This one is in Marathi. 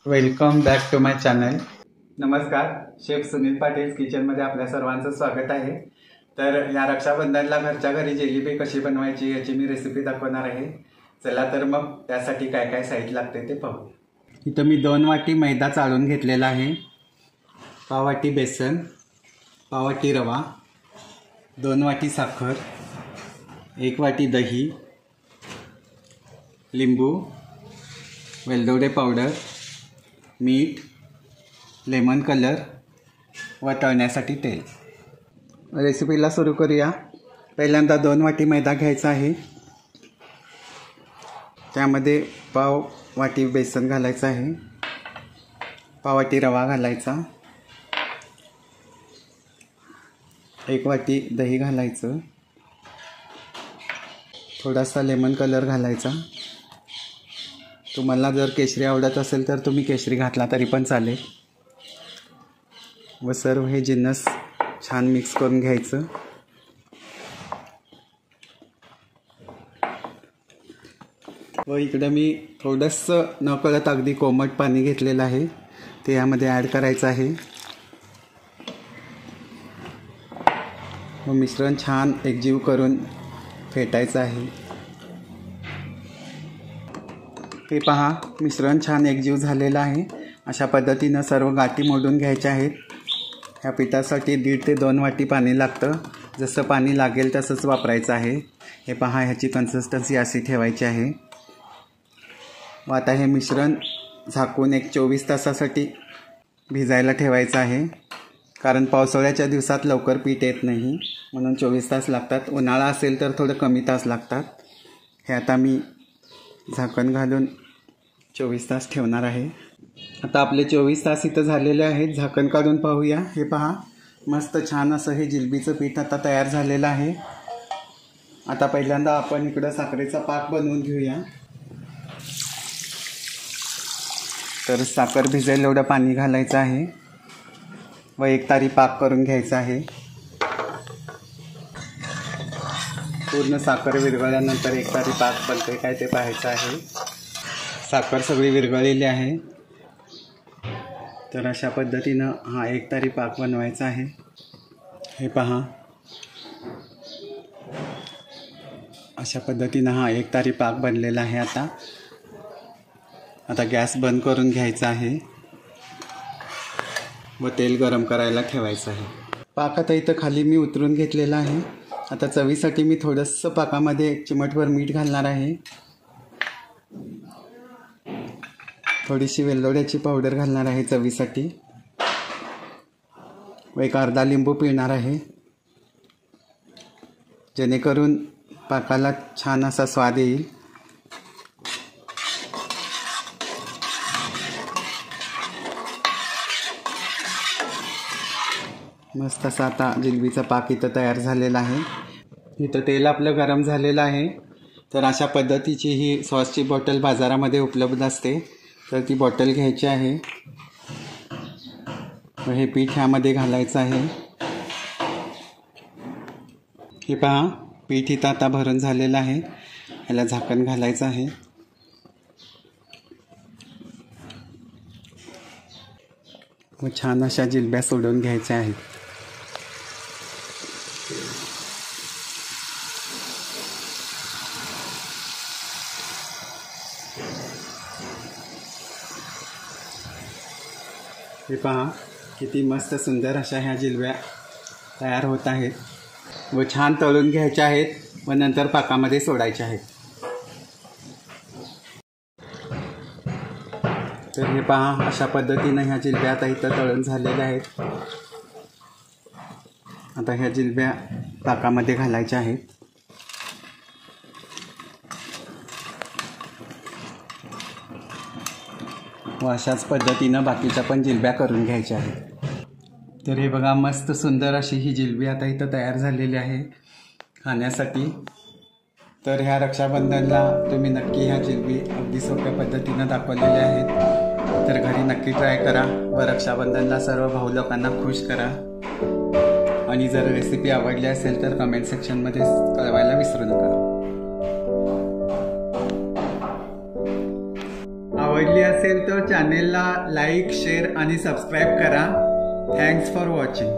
Welcome back to my channel. नमस्कार. शेफ सुनील पाटील किचनमध्ये आपल्या सर्वांचं स्वागत आहे. तर या रक्षाबंधनला घरच्या घरी जिलेबी कशी बनवायची याची मी रेसिपी दाखवणार आहे. चला तर मग त्यासाठी काय काय साहित्य लागते ते पाहू. इथं मी 2 वाटी मैदा चाळून घेतलेला आहे, पाव वाटी बेसन, पाव वाटी रवा, 2 वाटी साखर, 1 वाटी दही, लिंबू, वेलदोडे पावडर, मीठ, लेमन कलर व तळण्यासाठी तेल. रेसिपीला सुरू करूया. पहिल्यांदा 2 वाटी मैदा घ्यायचा आहे. त्यामध्ये पाव वाटी बेसन घालायचं आहे, पाव वाटी रवा घालायचा, 1 वाटी दही घालायचं, थोडासा लेमन कलर घालायचा. तुम्हाला जर केशरी आवडत असेल तर तुम्ही केशरी घातला तरी पण चालेल. व सर्व हे जिन्नस छान मिक्स करून घ्यायचं. व इकडं मी थोडंसं नकळत अगदी कोमट पाणी घेतलेलं आहे, ते यामध्ये ॲड करायचं आहे. व मिश्रण छान एकजीव करून फेटायचं आहे. हे पहा, मिश्रण छान एकजीव झालेलं आहे. अशा पद्धतीनं सर्व गाठी मोडून घ्यायच्या आहेत. ह्या पिठासाठी 1.5 ते 2 वाटी पाणी लागतं. जसं पाणी लागेल तसंच वापरायचं आहे. हे पहा, ह्याची कन्सिस्टन्सी अशी ठेवायची आहे. व आता हे मिश्रण झाकून 24 तासासाठी भिजायला ठेवायचं आहे. कारण पावसाळ्याच्या दिवसात लवकर पीठ येत नाही, म्हणून 24 तास लागतात. उन्हाळा असेल तर थोडं कमी तास लागतात. हे आता मी झाकण घालून 24 तास ठेवणार आहे. आता आपले 24 तास इथं झालेले आहेत. झाकण काढून पाहूया. हे पहा, मस्त छान असं हे जिलबीचं पीठ आता तयार झालेलं आहे. आता पहिल्यांदा आपण इकडं साखरेचा पाक बनवून घेऊया. तर साखर भिजेल एवढं पाणी घालायचं आहे व 1 तारी पाक करून घ्यायचा आहे. पूर्ण साखर विरघळल्यानंतर 1 तारी पाक बनते काय ते पाहायचं आहे. साखर सगळी विरघळलेली आहे. तर अशा पद्धतीनं हा 1 तारी पाक बनवायचा आहे. हे पहा, अशा पद्धतीनं हा 1 तारी पाक बनलेला आहे. आता गॅस बंद करून घ्यायचा आहे व तेल गरम करायला ठेवायचं आहे. पाक आता इथं खाली मी उतरून घेतलेला आहे. आता चवीसाठी मी थोडंसं पाकामध्ये 1 चिमटभर मीठ घालणार आहे. थोडीशी वेलदोड्याची पावडर घालणार आहे चवीसाठी. व 1 अर्धा लिंबू पिळणार आहे, जेणेकरून पाकाला छान असा स्वाद येईल. मस्त असा आता जिलबीचा पाक इथं तयार झालेला आहे. इथं तेल आपलं गरम झालेलं आहे. तर अशा पद्धतीची ही सॉसची बॉटल बाजारामध्ये उपलब्ध असते. तर ती बॉटल घ्यायची आहे व हे पीठ ह्यामध्ये घालायचं आहे. हे पहा, पीठ इथं आता भरून झालेलं आहे. ह्याला झाकण घालायचं आहे. व छान अशा जिलब्या सोडून घ्यायच्या आहेत. हे पहा, किती मस्त सुंदर अशा ह्या जिलब्या तयार होत आहेत. व छान तळून घ्यायच्या आहेत व नंतर पाकामध्ये सोडायच्या आहेत. तर हे पहा, अशा पद्धतीनं ह्या जिलब्या आता इथं तळून झालेल्या आहेत. आता ह्या जिलब्या पाकामध्ये घालायच्या आहेत. व अशाच पद्धतीनं बाकीच्या पण जिलब्या करून घ्यायच्या आहेत. तर हे बघा, मस्त सुंदर अशी ही जिलबी आता इथं तयार झालेली आहे खाण्यासाठी. तर ह्या रक्षाबंधनला तुम्ही नक्की ह्या जिलबी अगदी सोप्या पद्धतीनं दाखवलेल्या आहेत. तर घरी नक्की ट्राय करा व रक्षाबंधनला सर्व भाऊ लोकांना खुश करा. आणि जर रेसिपी आवडली असेल तर कमेंट सेक्शनमध्ये कळवायला विसरू नका. आवडली असेल असेल तर चॅनेलला लाईक, शेअर आणि सबस्क्राईब करा. Thanks for watching.